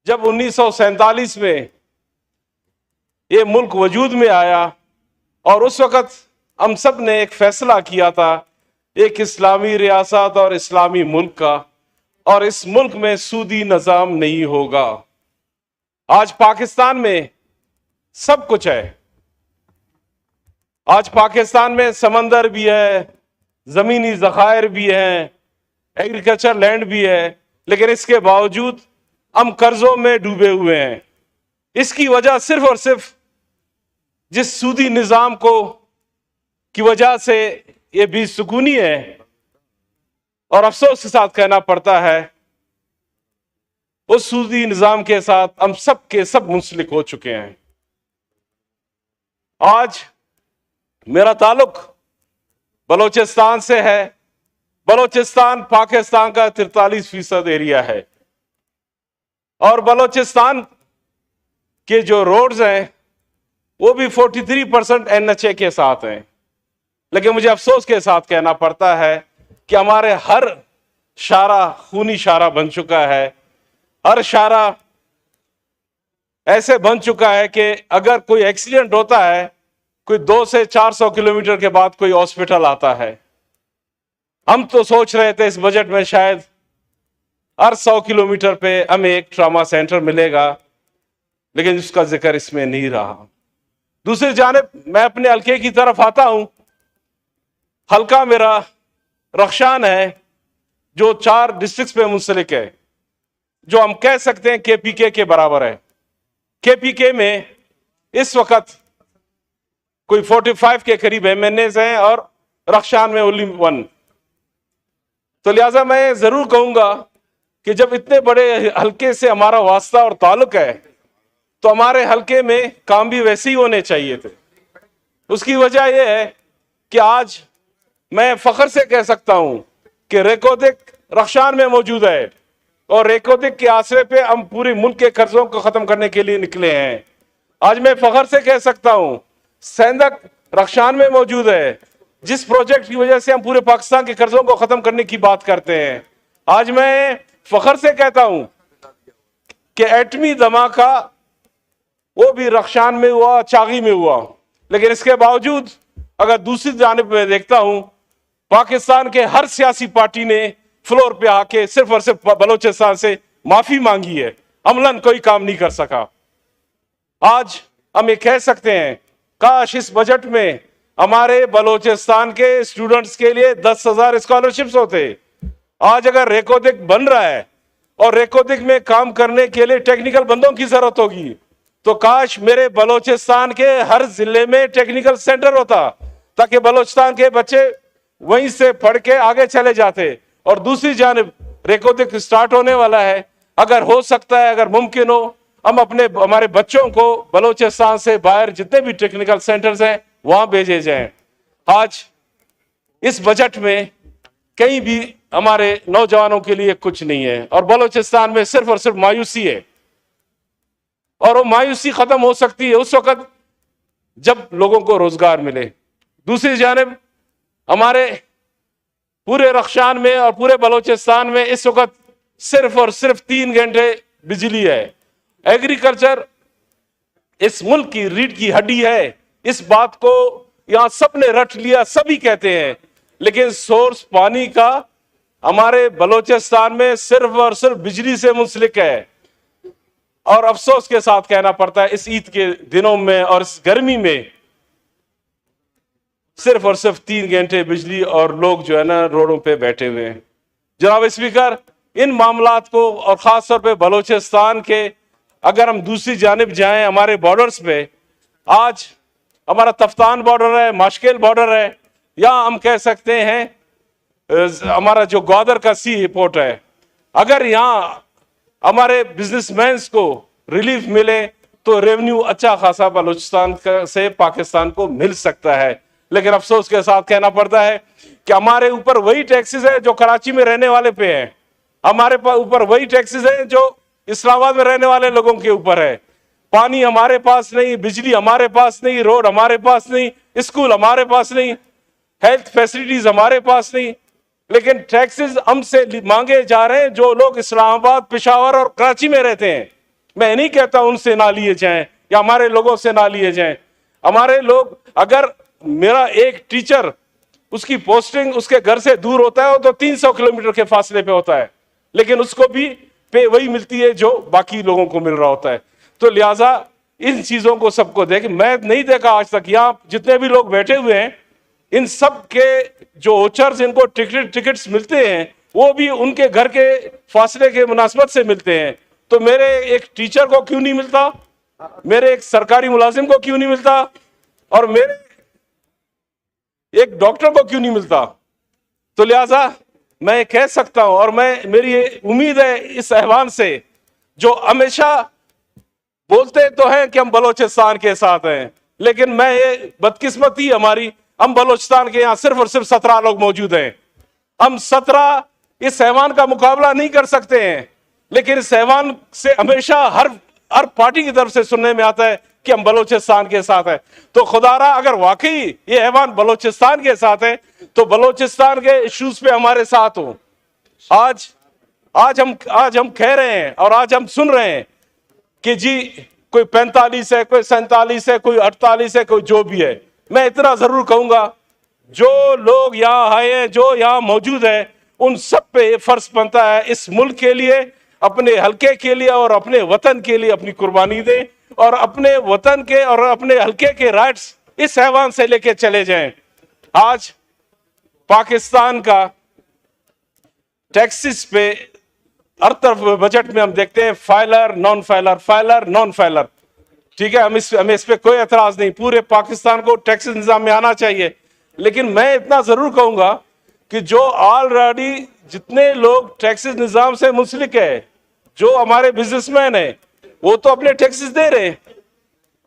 جب 1947 میں یہ ملک وجود میں آیا اور اس وقت ہم سب نے ایک فیصلہ کیا تھا ایک اسلامی ریاست اور اسلامی ملک کا، اور اس ملک میں سودی نظام نہیں ہوگا۔ آج پاکستان میں سب کچھ ہے، آج پاکستان میں سمندر بھی ہے، زمینی ذخائر بھی ہیں، ایگریکلچر لینڈ بھی ہے، لیکن اس کے باوجود ہم قرضوں میں ڈوبے ہوئے ہیں۔ اس کی وجہ صرف اور صرف جس سودی نظام کی وجہ سے یہ بے سکونی ہے، اور افسوس کے ساتھ کہنا پڑتا ہے اس سودی نظام کے ساتھ ہم سب کے سب منسلک ہو چکے ہیں۔ آج میرا تعلق بلوچستان سے ہے۔ بلوچستان پاکستان کا 43% ایریا ہے، اور بلوچستان کے جو روڈز ہیں وہ بھی 43% NHA کے ساتھ ہیں، لیکن مجھے افسوس کے ساتھ کہنا پڑتا ہے کہ ہمارے ہر شارع خونی شارع بن چکا ہے، ہر شارع ایسے بن چکا ہے کہ اگر کوئی ایکسیڈنٹ ہوتا ہے کوئی 200 سے 400 کلومیٹر کے بعد کوئی ہاسپٹل آتا ہے۔ ہم تو سوچ رہے تھے اس بجٹ میں شاید ہر 100 کلومیٹر پہ ہمیں ایک ٹراما سینٹر ملے گا، لیکن اس کا ذکر اس میں نہیں رہا۔ دوسری جانب میں اپنے حلقے کی طرف آتا ہوں۔ حلقہ میرا رخشان ہے جو 4 ڈسٹرکٹس پہ منسلک ہے، جو ہم کہہ سکتے ہیں KPK کے برابر ہے۔ KPK میں اس وقت کوئی 45 کے قریب MNAs ہیں اور رخشان میں only 1۔ تو لہٰذا میں ضرور کہوں گا کہ جب اتنے بڑے حلقے سے ہمارا واسطہ اور تعلق ہے تو ہمارے حلقے میں کام بھی ویسے ہی ہونے چاہیے تھے۔ اس کی وجہ یہ ہے کہ آج میں فخر سے کہہ سکتا ہوں کہ ریکودک رخشان میں موجود ہے، اور ریکودک کے آسرے پہ ہم پورے ملک کے قرضوں کو ختم کرنے کے لیے نکلے ہیں۔ آج میں فخر سے کہہ سکتا ہوں سیندک رخشان میں موجود ہے، جس پروجیکٹ کی وجہ سے ہم پورے پاکستان کے قرضوں کو ختم کرنے کی بات کرتے ہیں۔ آج میں فخر سے کہتا ہوں کہ ایٹمی دھماکہ وہ بھی رخشان میں ہوا، چاغی میں ہوا، لیکن اس کے باوجود اگر دوسری جانب میں دیکھتا ہوں پاکستان کے ہر سیاسی پارٹی نے فلور پہ آ کے صرف اور صرف بلوچستان سے معافی مانگی ہے، عملاً کوئی کام نہیں کر سکا۔ آج ہم یہ کہہ سکتے ہیں کاش اس بجٹ میں ہمارے بلوچستان کے اسٹوڈنٹس کے لیے 10,000 اسکالرشپس ہوتے۔ آج اگر ریکودک بن رہا ہے اور ریکودک میں کام کرنے کے لیے ٹیکنیکل بندوں کی ضرورت ہوگی، تو کاش میرے بلوچستان کے ہر ضلع میں ٹیکنیکل سینٹر ہوتا تاکہ بلوچستان کے بچے وہیں سے پڑھ کے آگے چلے جاتے۔ اور دوسری جانب ریکودک سٹارٹ ہونے والا ہے، اگر ہو سکتا ہے، اگر ممکن ہو، ہم ہمارے بچوں کو بلوچستان سے باہر جتنے بھی ٹیکنیکل سینٹرز ہیں وہاں بھیجے جائیں۔ آج اس بجٹ میں کہیں بھی ہمارے نوجوانوں کے لیے کچھ نہیں ہے، اور بلوچستان میں صرف اور صرف مایوسی ہے، اور وہ مایوسی ختم ہو سکتی ہے اس وقت جب لوگوں کو روزگار ملے۔ دوسری جانب ہمارے پورے رخشان میں اور پورے بلوچستان میں اس وقت صرف اور صرف 3 گھنٹے بجلی ہے۔ ایگریکلچر اس ملک کی ریڑھ کی ہڈی ہے، اس بات کو یہاں سب نے رٹ لیا، سبھی کہتے ہیں، لیکن سورس پانی کا ہمارے بلوچستان میں صرف اور صرف بجلی سے منسلک ہے۔ اور افسوس کے ساتھ کہنا پڑتا ہے اس عید کے دنوں میں اور اس گرمی میں صرف اور صرف 3 گھنٹے بجلی، اور لوگ جو ہے نا روڈوں پہ بیٹھے ہوئے ہیں۔ جناب اسپیکر، ان معاملات کو، اور خاص طور پہ بلوچستان کے اگر ہم دوسری جانب جائیں ہمارے بارڈرز پہ، آج ہمارا تفتان بارڈر ہے، ماشکل بارڈر ہے، یا ہم کہہ سکتے ہیں ہمارا جو گوادر کا سی پورٹ ہے، اگر یہاں ہمارے بزنس مینز کو ریلیف ملے تو ریونیو اچھا خاصا بلوچستان سے پاکستان کو مل سکتا ہے۔ لیکن افسوس کے ساتھ کہنا پڑتا ہے کہ ہمارے اوپر وہی ٹیکسز ہیں جو کراچی میں رہنے والے پہ ہیں، ہمارے اوپر وہی ٹیکسز ہیں جو اسلام آباد میں رہنے والے لوگوں کے اوپر ہے۔ پانی ہمارے پاس نہیں، بجلی ہمارے پاس نہیں، روڈ ہمارے پاس نہیں، اسکول ہمارے پاس نہیں، ہیلتھ فیسلٹیز ہمارے پاس نہیں۔ لیکن ٹیکسز ہم سے مانگے جا رہے ہیں جو لوگ اسلام آباد، پشاور اور کراچی میں رہتے ہیں. میں نہیں کہتا ان سے نہ لیے جائیں یا ہمارے لوگوں سے نہ لیے جائیں. ہمارے لوگ، اگر میرا ایک ٹیچر اس کی پوسٹنگ اس کے گھر سے دور ہوتا ہے تو 300 کلومیٹر کے فاصلے پہ ہوتا ہے، لیکن اس کو بھی پے وہی ملتی ہے جو باقی لوگوں کو مل رہا ہوتا ہے. تو لہٰذا ان چیزوں کو سب کو دیکھ، میں نہیں دیکھا آج تک یہاں جتنے بھی لوگ بیٹھے ہوئے ہیں ان سب کے جو اوچرز ان کو ٹکٹس ملتے ہیں وہ بھی ان کے گھر کے فاصلے کے مناسبت سے ملتے ہیں. تو میرے ایک ٹیچر کو کیوں نہیں ملتا، میرے ایک سرکاری ملازم کو کیوں نہیں ملتا، اور میرے ایک ڈاکٹر کو کیوں نہیں ملتا؟ تو لہذا میں کہہ سکتا ہوں، اور میری امید ہے اس ایوان سے جو ہمیشہ بولتے تو ہیں کہ ہم بلوچستان کے ساتھ ہیں، لیکن میں یہ بدقسمتی ہماری، ہم بلوچستان کے یہاں صرف اور صرف 17 لوگ موجود ہیں. ہم 17 اس ایوان کا مقابلہ نہیں کر سکتے ہیں، لیکن اس ایوان سے ہمیشہ ہر پارٹی کی طرف سے سننے میں آتا ہے کہ ہم بلوچستان کے ساتھ ہیں. تو خدا را اگر واقعی یہ ایوان بلوچستان کے ساتھ ہے تو بلوچستان کے ایشوز پہ ہمارے ساتھ ہوں. آج ہم کہہ رہے ہیں اور آج ہم سن رہے ہیں کہ جی کوئی 45 ہے، کوئی 47 ہے، کوئی 48 ہے، کوئی جو بھی ہے. میں اتنا ضرور کہوں گا، جو لوگ یہاں آئے ہیں، جو یہاں موجود ہیں، ان سب پہ فرض بنتا ہے اس ملک کے لیے، اپنے حلقے کے لیے اور اپنے وطن کے لیے اپنی قربانی دیں، اور اپنے وطن کے اور اپنے حلقے کے رائٹس اس ایوان سے لے کے چلے جائیں. آج پاکستان کا ٹیکسز پہ ہر طرف بجٹ میں ہم دیکھتے ہیں filer non filer, filer non filer. ٹھیک ہے، ہمیں اس پہ کوئی اعتراض نہیں، پورے پاکستان کو ٹیکس نظام میں آنا چاہیے. لیکن میں اتنا ضرور کہوں گا کہ جو آلریڈی جتنے لوگ ٹیکسز نظام سے منسلک ہے، جو ہمارے بزنس مین ہیں، وہ تو اپنے ٹیکسز دے رہے ہیں،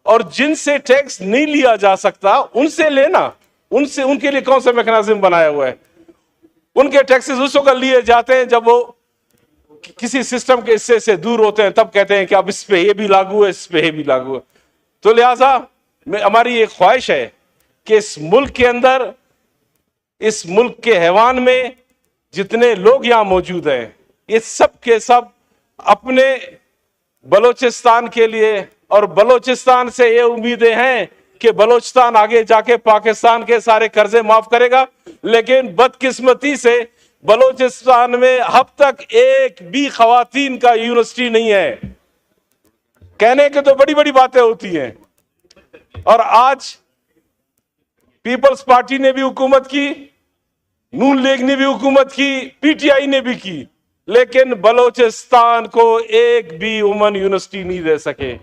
اور جن سے ٹیکس نہیں لیا جا سکتا ان سے لینا، ان کے لیے کون سا میکنازم بنایا ہوا ہے؟ ان کے ٹیکسز اس وقت لیے جاتے ہیں جب وہ کسی سسٹم کے حصے سے دور ہوتے ہیں، تب کہتے ہیں کہ اب اس پہ یہ بھی لاگو ہے، اس پہ یہ بھی لاگو ہے. تو لہٰذا ہماری ایک خواہش ہے کہ اس ملک کے اندر، اس ملک کے ایوان میں جتنے لوگ یہاں موجود ہیں، یہ سب کے سب اپنے بلوچستان کے لیے، اور بلوچستان سے یہ امیدیں ہیں کہ بلوچستان آگے جا کے پاکستان کے سارے قرضے معاف کرے گا. لیکن بدقسمتی سے بلوچستان میں اب تک ایک بھی خواتین کا یونیورسٹی نہیں ہے. کہنے کے تو بڑی بڑی باتیں ہوتی ہیں، اور آج پیپلز پارٹی نے بھی حکومت کی، نون لیگ نے بھی حکومت کی، پی ٹی آئی نے بھی کی، لیکن بلوچستان کو ایک بھی وومن یونیورسٹی نہیں دے سکے.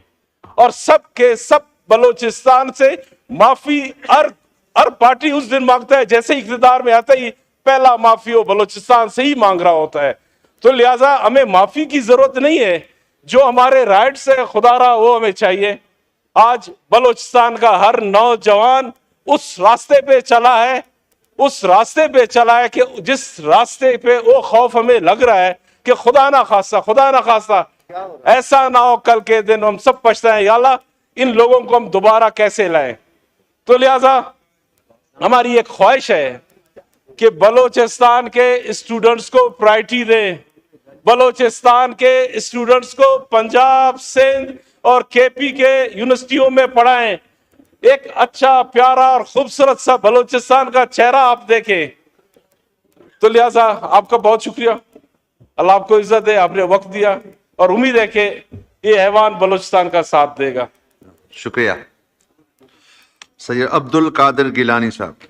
اور سب کے سب بلوچستان سے معافی ہر پارٹی اس دن مانگتا ہے جیسے اقتدار میں آتا ہی پہلا معافی وہ بلوچستان سے ہی مانگ رہا ہوتا ہے. تو لہٰذا ہمیں معافی کی ضرورت نہیں ہے، جو ہمارے رائٹس ہے خدا را وہ ہمیں چاہیے. آج بلوچستان کا ہر نوجوان اس راستے پہ چلا ہے، اس راستے پہ چلا ہے کہ جس راستے پہ وہ خوف ہمیں لگ رہا ہے کہ خدا نہ خواستہ ایسا نہ ہو کل کے دن ہم سب پچھتائیں، یا اللہ ان لوگوں کو ہم دوبارہ کیسے لائیں. تو لہٰذا ہماری ایک خواہش ہے کہ بلوچستان کے اسٹوڈنٹس کو پرائرٹی دیں، بلوچستان کے اسٹوڈنٹس کو پنجاب، سندھ اور کے پی کے یونیورسٹیوں میں پڑھائیں. ایک اچھا، پیارا اور خوبصورت سا بلوچستان کا چہرہ آپ دیکھیں. تو لہٰذا آپ کا بہت شکریہ، اللہ آپ کو عزت دے، آپ نے وقت دیا، اور امید ہے کہ یہ ایوان بلوچستان کا ساتھ دے گا. شکریہ. سید عبد القادر گیلانی صاحب.